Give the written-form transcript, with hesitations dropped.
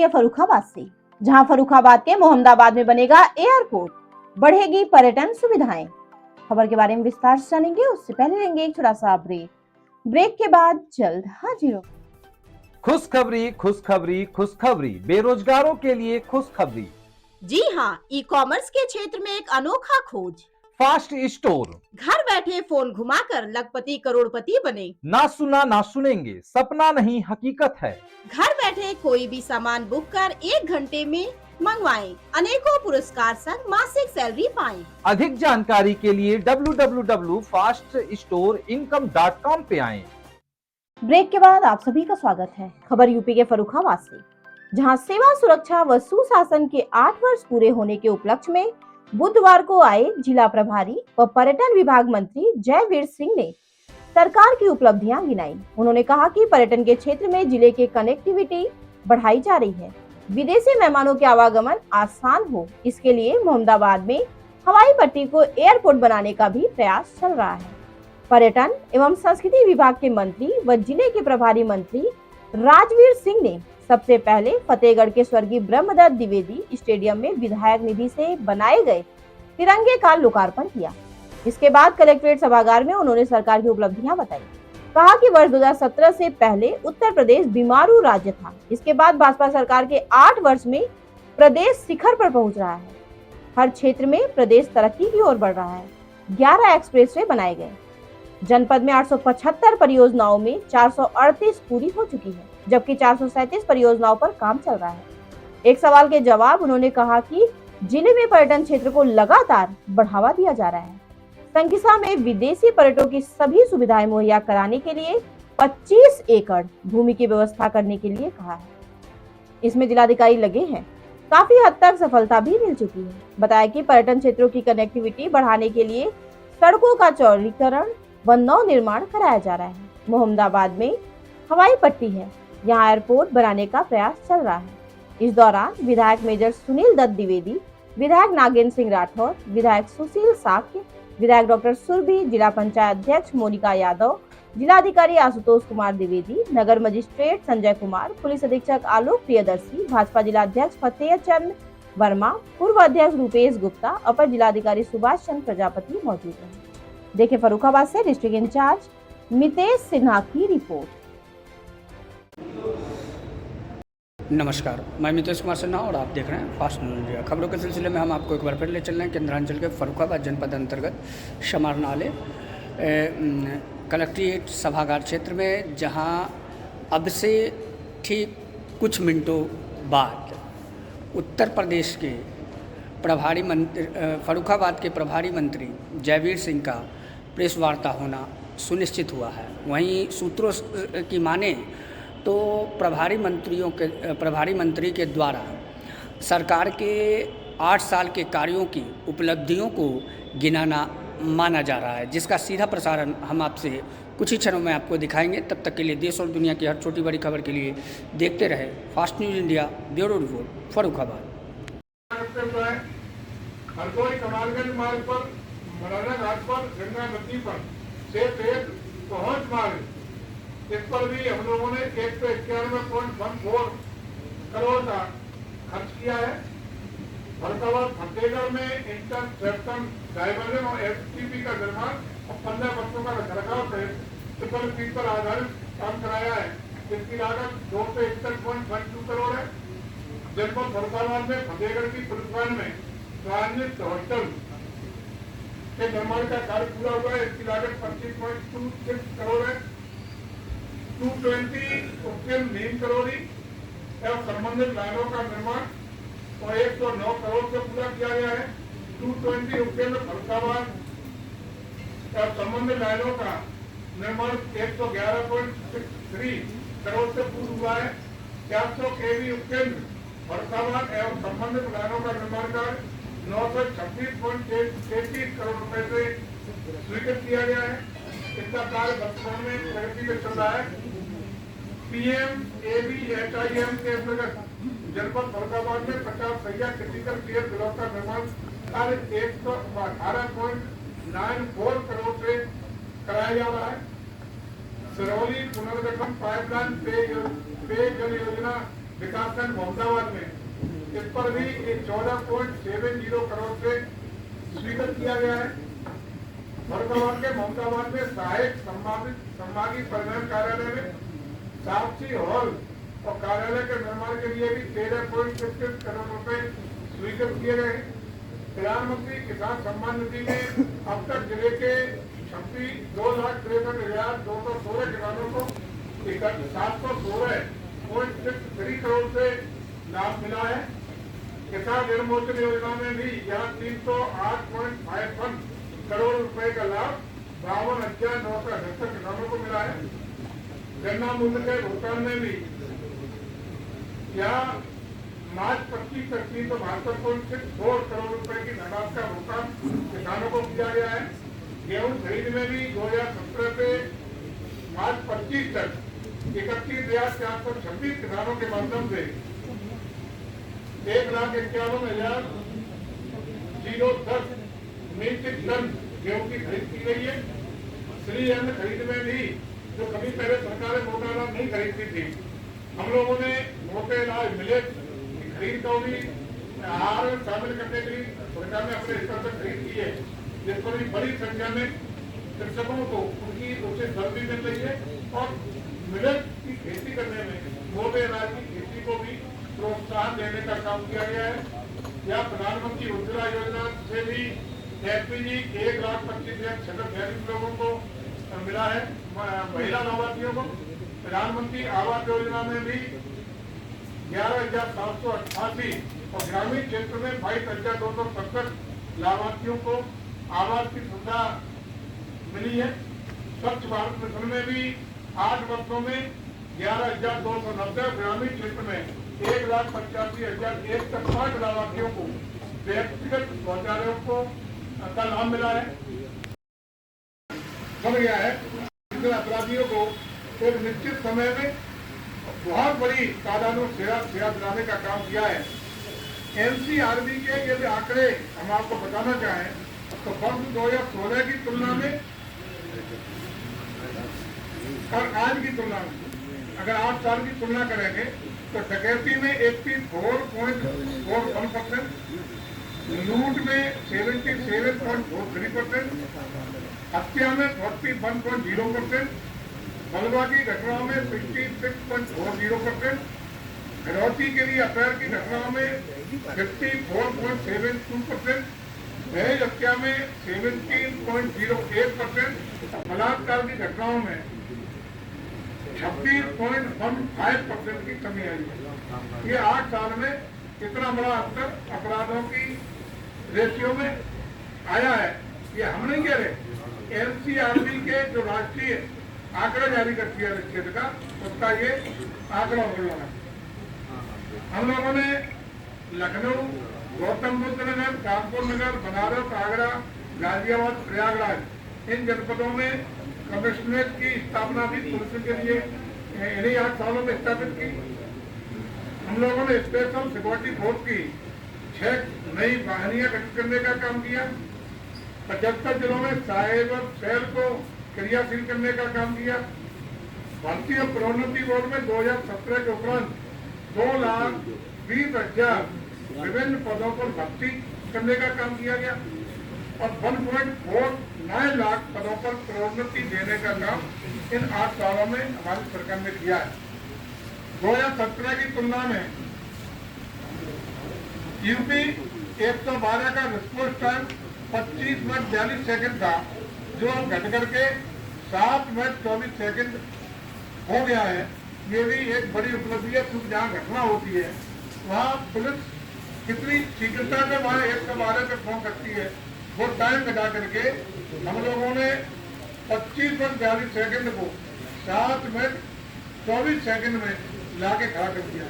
के फर्रुखाबाद से, जहां फर्रुखाबाद के मोहम्मदाबाद में बनेगा एयरपोर्ट, बढ़ेगी पर्यटन सुविधाएं। खबर के बारे में विस्तार से जानेंगे, उससे पहले लेंगे एक छोटा सा ब्रेक के बाद जल्द हाजिर होंगे। खुशखबरी खुशखबरी खुशखबरी, बेरोजगारों के लिए खुशखबरी। जी हाँ, ई कॉमर्स के क्षेत्र में एक अनोखा खोज। फास्ट स्टोर, घर बैठे फोन घुमाकर लखपति करोड़पति बने। ना सुना ना सुनेंगे, सपना नहीं हकीकत है। घर बैठे कोई भी सामान बुक कर 1 घंटे में मंगवाएं, अनेकों पुरस्कार संग मासिक सैलरी पाएं। अधिक जानकारी के लिए www.faststoreincome.com पे आएं। ब्रेक के बाद आप सभी का स्वागत है। खबर यूपी के फर्रुखाबाद से, जहां सेवा सुरक्षा व सुशासन के 8 वर्ष पूरे होने के उपलक्ष्य में बुधवार को आए जिला प्रभारी व पर्यटन विभाग मंत्री जयवीर सिंह ने सरकार की उपलब्धियां गिनाई। उन्होंने कहा कि पर्यटन के क्षेत्र में जिले के कनेक्टिविटी बढ़ाई जा रही है, विदेशी मेहमानों के आवागमन आसान हो, इसके लिए मोहम्मदाबाद में हवाई पट्टी को एयरपोर्ट बनाने का भी प्रयास चल रहा है। पर्यटन एवं संस्कृति विभाग के मंत्री व जिले के प्रभारी मंत्री राजवीर सिंह ने सबसे पहले फतेहगढ़ के स्वर्गीय ब्रह्मदत्त द्विवेदी स्टेडियम में विधायक निधि से बनाए गए तिरंगे का लोकार्पण किया। इसके बाद कलेक्ट्रेट सभागार में उन्होंने सरकार की उपलब्धियां बताई। कहा कि वर्ष 2017 से पहले उत्तर प्रदेश बीमारू राज्य था। इसके बाद भाजपा सरकार के 8 वर्ष में प्रदेश शिखर पर पहुंच रहा है। हर क्षेत्र में प्रदेश तरक्की की ओर बढ़ रहा है। 11 एक्सप्रेसवे बनाए गए। जनपद में 875 परियोजनाओं में 438 पूरी हो चुकी है, जबकि 437 परियोजनाओं पर काम चल रहा है। एक सवाल के जवाब उन्होंने कहा कि जिले में पर्यटन क्षेत्र को लगातार बढ़ावा दिया जा रहा है। संकिसा में विदेशी पर्यटकों की सभी सुविधाएं मुहैया कराने के लिए 25 एकड़ भूमि की व्यवस्था करने के लिए कहा है। इसमें जिलाधिकारी लगे हैं। काफी हद तक सफलता भी मिल चुकी है। बताया कि पर्यटन क्षेत्रों की कनेक्टिविटी बढ़ाने के लिए सड़कों का चौड़ीकरण व नव निर्माण कराया जा रहा है। मोहम्मदाबाद में हवाई पट्टी है, यहाँ एयरपोर्ट बनाने का प्रयास चल रहा है। इस दौरान विधायक मेजर सुनील दत्त द्विवेदी, विधायक नागेंद्र सिंह राठौर, विधायक सुशील साक्य, विधायक डॉक्टर सुरभि, जिला पंचायत अध्यक्ष मोनिका यादव, जिलाधिकारी आशुतोष कुमार द्विवेदी, नगर मजिस्ट्रेट संजय कुमार, पुलिस अधीक्षक आलोक प्रियदर्शी, भाजपा जिलाध्यक्ष फतेह चंद वर्मा, पूर्व अध्यक्ष रूपेश गुप्ता, अपर जिलाधिकारी सुभाष चंद्र प्रजापति मौजूद रहे। देखे फर्रुखाबाद से डिस्ट्रिक्ट इंचार्ज मितेश सिन्हा की रिपोर्ट। नमस्कार, मैं मितेश कुमार सिन्हा और आप देख रहे हैं फास्ट न्यूज़ इंडिया। खबरों के सिलसिले में हम आपको एक बार फिर ले चल रहे हैं केंद्रांचल के फर्रुखाबाद जनपद अंतर्गत समारनालय कलेक्ट्रेट सभागार क्षेत्र में, जहां अब से ठीक कुछ मिनटों बाद उत्तर प्रदेश के प्रभारी मंत्री फर्रुखाबाद के प्रभारी मंत्री जयवीर सिंह का प्रेस वार्ता होना सुनिश्चित हुआ है। वहीं सूत्रों की माने तो प्रभारी मंत्री के द्वारा सरकार के 8 साल के कार्यों की उपलब्धियों को गिनाना माना जा रहा है, जिसका सीधा प्रसारण हम आपसे कुछ ही क्षणों में आपको दिखाएंगे। तब तक के लिए देश और दुनिया की हर छोटी बड़ी खबर के लिए देखते रहे fast news India. Bureau report, Farrukhabad. Hardoi Kamalganj मार्ग पर मौलाना घाट पर गंगा नदी पर से पहुंच मार्ग, इस पर भी हम लोगों ने 191.14 करोड़ का खर्च किया है। फर्रुखाबाद फतेहगढ़ में इंटरसेप्शन डायवर्जन और एसटीपी का निर्माण और 15 बच्चों का रखरखाव सहित ट्रिपल पी पर आधारित काम कराया है, जिसकी लागत 261.12 करोड़ है। जनपद फर्रुखाबाद में फतेहगढ़ की पुलिस लाइन में ट्रांजिट हॉस्टल के निर्माण का कार्य पूरा हुआ है, इसकी लागत 25.26 करोड़ है। 220 उपकेंद्र नीम करोड़ी एवं संबंधित लाइनों का निर्माण और 109 करोड़ से पूरा किया गया है। 220 उपकेंद्र फर्रुखाबाद एवं संबंधित लाइनों का निर्माण 111.63 करोड़ से पूर्ण हुआ है। 400 kV उपकेंद्र फर्रुखाबाद एवं संबंधित लाइनों का निर्माण कार्य 926.33 करोड़ रुपए से स्वीकृत किया गया है। इसका कार्य वर्तमान में प्रगति में चल रहा है। PMABHIM के अंतर्गत जनपद फर्रुखाबाद में 50 सैया क्रिटिकल केयर ब्लॉक का निर्माण कार्य 118.94 करोड़ से कराया जा रहा है। सिरौली पुनर्गठन पाइपलाइन पेयजल योजना विकासखंड मोहम्मदाबाद में, इस पर भी 14.70 करोड़ से स्वीकृत किया गया है। फरुखाबाद के मोहम्मदाबाद में सहायक संभागीय परिवहन कार्यालय में साक्षी हॉल और कार्यालय के निर्माण के लिए भी 13.25 करोड़ रुपए स्वीकृत किए गए हैं। प्रधानमंत्री किसान सम्मान निधि में अब तक जिले के 2,63,216 किसानों को 716.63 करोड़ से लाभ मिला है। किसान ऋण मोचन योजना में भी यहाँ 308.51 करोड़ रुपए का लाभ 52,968 किसानों को मिला है। गन्ना मूल्य के भुगतान में भी यहाँ मार्च 25 तक 372.64 करोड़ रुपए की धनराशि का भुगतान किसानों को किया गया है। गेहूं खरीद में भी 2017 से मार्च 25 तक 31,426 किसानों के माध्यम से 1,51,010 मीट्रिक टन गेहूं की खरीद की गई है। श्री अन्न खरीद में भी जो कभी पहले सरकारें मोटा अनाज नहीं खरीदती थी, हम लोगों ने मोटे अनाज मिलेट की खरीद को भी आहार में शामिल करने के लिए सरकार ने अपने स्तर पर खरीद की है, जिस पर भी बड़ी संख्या में कृषकों को उनकी उचित दर भी मिल रही है और मिलेट की खेती करने में मोटे अनाज की खेती को भी प्रोत्साहन देने का काम किया गया है। या प्रधानमंत्री उज्ज्वला योजना से भी एलपीजी 1,25,642 लोगों को मिला है, महिला लाभार्थियों को। प्रधानमंत्री आवास योजना में भी 11,788 और ग्रामीण क्षेत्र में 22,267 लाभार्थियों को आवास की सुविधा मिली है। स्वच्छ भारत मिशन में भी 8 वर्षों में 11,290, ग्रामीण क्षेत्र में 1,85,160 लाभार्थियों को व्यक्तिगत शौचालयों को का लाभ मिला है। बढ़ गया है, अपराधियों को एक निश्चित समय में बहुत बड़ी तादाद में सेवा दिलाने का काम किया है। एनसीआरबी के यदि आंकड़े हम आपको बताना चाहें तो वर्ष 2016 की तुलना में और आज की तुलना में अगर 8 साल की तुलना करेंगे तो डकैती में 84.41%, लूट में 77.43%, हत्या में 41.0%, बलवा की घटनाओं में 66.40%, फिरौती के लिए अफेयर की घटनाओं में 54.72%, दहेज हत्या में 17.08%, बलात्कार की घटनाओं में 26.15% की कमी आई है। ये 8 साल में इतना बड़ा अंतर अपराधों की रेशियो में आया है। ये हम नहीं कह रहे, एनसीआरबी के जो राष्ट्रीय आंकड़ा जारी करती है क्षेत्र का, उसका ये आंकड़ा बोल रहा है। हम लोगों ने लखनऊ, गौतम बुद्ध नगर, कानपुर नगर, बनारस, आगरा, गाजियाबाद, प्रयागराज इन जनपदों में कमिश्नरेट की स्थापना भी पुलिस के लिए इन्हीं 8 सालों में स्थापित की। हम लोगों ने स्पेशल सिक्योरिटी फोर्स की 6 नई वाहिनियां गठित करने का काम किया। 75 जिलों में साइबर सेल को क्रियाशील करने का काम किया। भारतीय प्रोन्नति बोर्ड में 2017 के उपरांत 2,20,000 विभिन्न पदों पर भर्ती करने का काम किया गया और 1.49 लाख पदों पर प्रोन्नति देने का काम इन 8 सालों में हमारी सरकार ने किया है। 2017 की तुलना में यूपी 112 का रिस्पॉन्स टाइम 25 मिनट 42 सेकंड था, जो घट करके 7 मिनट 24 सेकंड हो गया है। ये भी एक बड़ी उपलब्धि है, क्योंकि जहाँ घटना होती है वहाँ पुलिस कितनी शीघ्रता से वहाँ 112 पे फोन करती है, वो टाइम घटा करके हम लोगों ने 25 मिनट 42 सेकंड को 7 मिनट 24 सेकंड में लाके खड़ा कर दिया।